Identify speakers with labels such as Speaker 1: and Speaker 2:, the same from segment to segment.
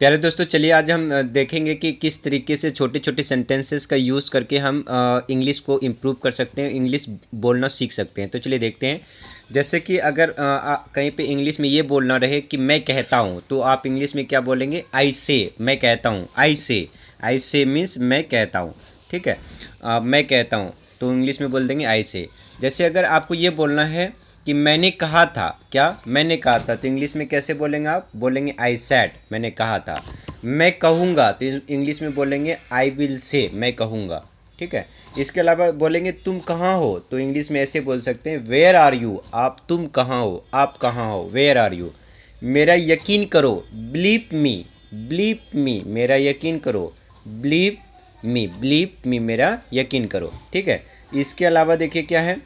Speaker 1: प्यारे दोस्तों, चलिए आज हम देखेंगे कि किस तरीके से छोटे छोटे सेंटेंसेस का यूज़ करके हम इंग्लिश को इम्प्रूव कर सकते हैं, इंग्लिश बोलना सीख सकते हैं। तो चलिए देखते हैं। जैसे कि अगर कहीं पे इंग्लिश में ये बोलना रहे कि मैं कहता हूँ, तो आप इंग्लिश में क्या बोलेंगे? आई से। मैं कहता हूँ, आई से मीन्स मैं कहता हूँ। ठीक है, मैं कहता हूँ तो इंग्लिश में बोल देंगे आई से। जैसे अगर आपको ये बोलना है कि मैंने कहा था, क्या मैंने कहा था, तो इंग्लिश में कैसे बोलेंगे? आप बोलेंगे आई सैड, मैंने कहा था। मैं कहूँगा तो इंग्लिश में बोलेंगे आई विल से, मैं कहूँगा। ठीक है, इसके अलावा बोलेंगे तुम कहाँ हो, तो इंग्लिश में ऐसे बोल सकते हैं वेयर आर यू, आप तुम कहाँ हो, आप कहाँ हो, वेयर आर यू। मेरा यकीन करो, बिलीव मी, मेरा यकीन करो, बिलीव मी, मेरा यकीन करो। ठीक है, इसके अलावा देखिए क्या है।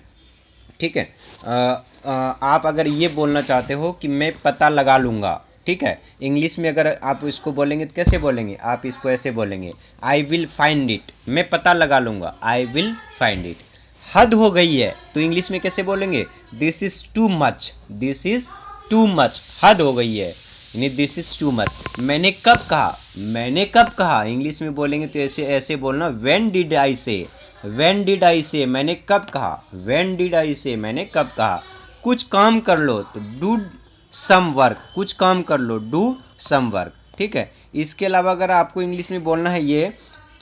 Speaker 1: ठीक है, आप अगर ये बोलना चाहते हो कि मैं पता लगा लूँगा, ठीक है, इंग्लिश में अगर आप इसको बोलेंगे तो कैसे बोलेंगे? आप इसको ऐसे बोलेंगे आई विल फाइंड इट, मैं पता लगा लूँगा, आई विल फाइंड इट। हद हो गई है तो इंग्लिश में कैसे बोलेंगे? This is too much, this is too much, हद हो गई है, यानी दिस इज़ टू मच। मैंने कब कहा, इंग्लिश में बोलेंगे तो ऐसे ऐसे बोलना व्हेन डिड आई से, व्हेन डिड आई से, मैंने कब कहा, व्हेन डिड आई से, मैंने कब कहा। कुछ काम कर लो तो डू सम वर्क, कुछ काम कर लो, डू सम वर्क। ठीक है, इसके अलावा अगर आपको इंग्लिश में बोलना है ये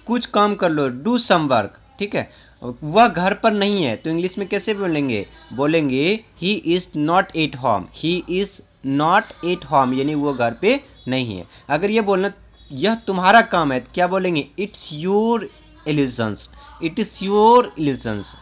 Speaker 1: कुछ काम कर लो, डू सम वर्क। ठीक है, वह घर पर नहीं है तो इंग्लिश में कैसे बोलेंगे? बोलेंगे he is not at home, he is not at home, यानी वो घर पे नहीं है। अगर ये बोलना यह तुम्हारा काम है तो क्या बोलेंगे? It's your illusions, it is your illusions.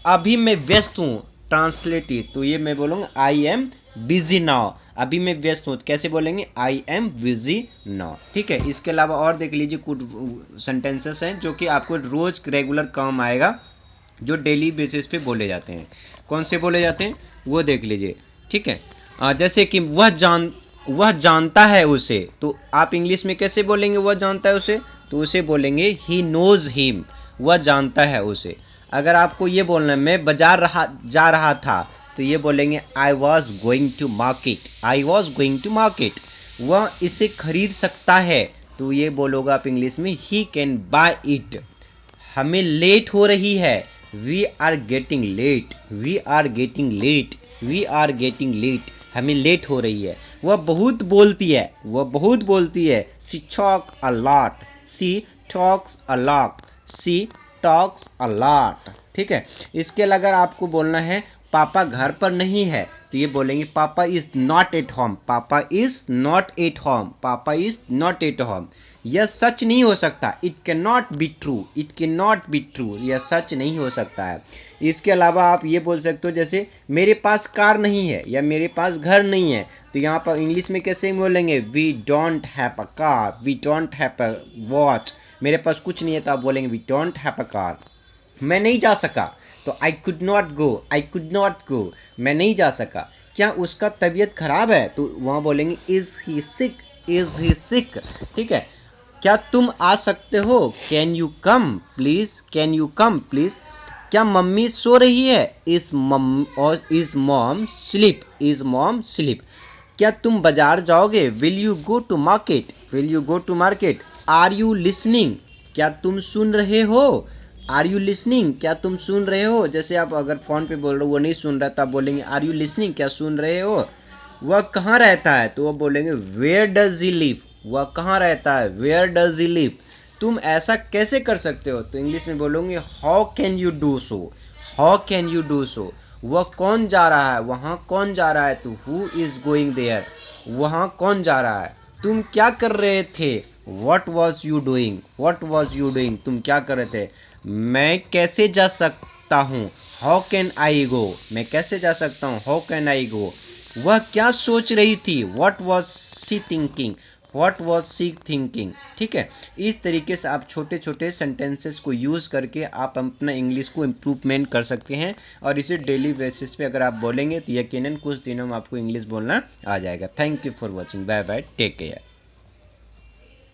Speaker 1: अभी मैं व्यस्त हूँ, ट्रांसलेट इट, तो ये मैं बोलूँगा आई एम बिजी नाउ, अभी मैं व्यस्त हूँ, कैसे बोलेंगे? I am busy now. ठीक है, इसके अलावा और देख लीजिए कुछ सेंटेंसेस हैं जो कि आपको रोज़ रेगुलर काम आएगा, जो डेली बेसिस पे बोले जाते हैं। कौन से बोले जाते हैं वो देख लीजिए। ठीक है, जैसे कि वह जानता है उसे, तो आप इंग्लिश में कैसे बोलेंगे? वह जानता है उसे, तो उसे बोलेंगे ही नोज हिम, वह जानता है उसे। अगर आपको ये बोलना है मैं जा रहा था, तो ये बोलेंगे I was going to market, I was going to market. वह इसे खरीद सकता है, तो ये बोलोगे आप इंग्लिश में ही कैन बाय इट। हमें लेट हो रही है, we are getting late, we are getting late, we are getting late, हमें लेट हो रही है। वह बहुत बोलती है, वह बहुत बोलती है, she talk a lot, she talks a lot, she talks a lot. ठीक है, इसके अलावा अगर आपको बोलना है पापा घर पर नहीं है, तो ये बोलेंगे पापा इज़ नॉट एट होम, पापा इज़ नॉट एट होम, पापा इज़ नॉट एट होम। यह सच नहीं हो सकता, it can not be true, it can not be true, यह सच नहीं हो सकता है। इसके अलावा आप ये बोल सकते हो जैसे मेरे पास कार नहीं है या मेरे पास घर नहीं है, तो यहाँ पर इंग्लिश में कैसे बोलेंगे? We don't have a car, we don't have a watch, मेरे पास कुछ नहीं है तो आप बोलेंगे we don't have a car. मैं नहीं जा सका, तो I could not go, I could not go, मैं नहीं जा सका। क्या उसका तबीयत खराब है, तो वहाँ बोलेंगे इज़ ही सिक, इज़ ही सिक। ठीक है, क्या तुम आ सकते हो, can you come please, can you come please. क्या मम्मी सो रही है, इज़ मम और is mom sleep, is mom sleep. क्या तुम बाजार जाओगे, will you go to market, will you go to market. Are you listening, क्या तुम सुन रहे हो, आर यू लिसनिंग, क्या तुम सुन रहे हो। जैसे आप अगर फ़ोन पे बोल रहे हो वो नहीं सुन रहा, तो आप बोलेंगे आर यू लिसनिंग, क्या सुन रहे हो। वह कहाँ रहता है, तो वह बोलेंगे वेयर डज ही लिव, वह कहाँ रहता है, वेयर डज ही लिव। तुम ऐसा कैसे कर सकते हो, तो इंग्लिश में बोलोगे how can you do so, how can you do so. वह कौन जा रहा है, वहाँ कौन जा रहा है, तो हु इज़ गोइंग देयर, वहाँ कौन जा रहा है। तुम क्या कर रहे थे, what was you doing, what was you doing, तुम क्या कर रहे थे। मैं कैसे जा सकता हूँ, हाउ कैन आई गो, मैं कैसे जा सकता हूँ, हाउ कैन आई गो। वह क्या सोच रही थी, what was she thinking, what was she thinking. ठीक है, इस तरीके से आप छोटे छोटे सेंटेंसेस को यूज़ करके आप अपना इंग्लिश को इम्प्रूवमेंट कर सकते हैं, और इसे डेली बेसिस पे अगर आप बोलेंगे तो यकीनन कुछ दिनों में आपको इंग्लिश बोलना आ जाएगा। Thank you for watching, bye bye, take care.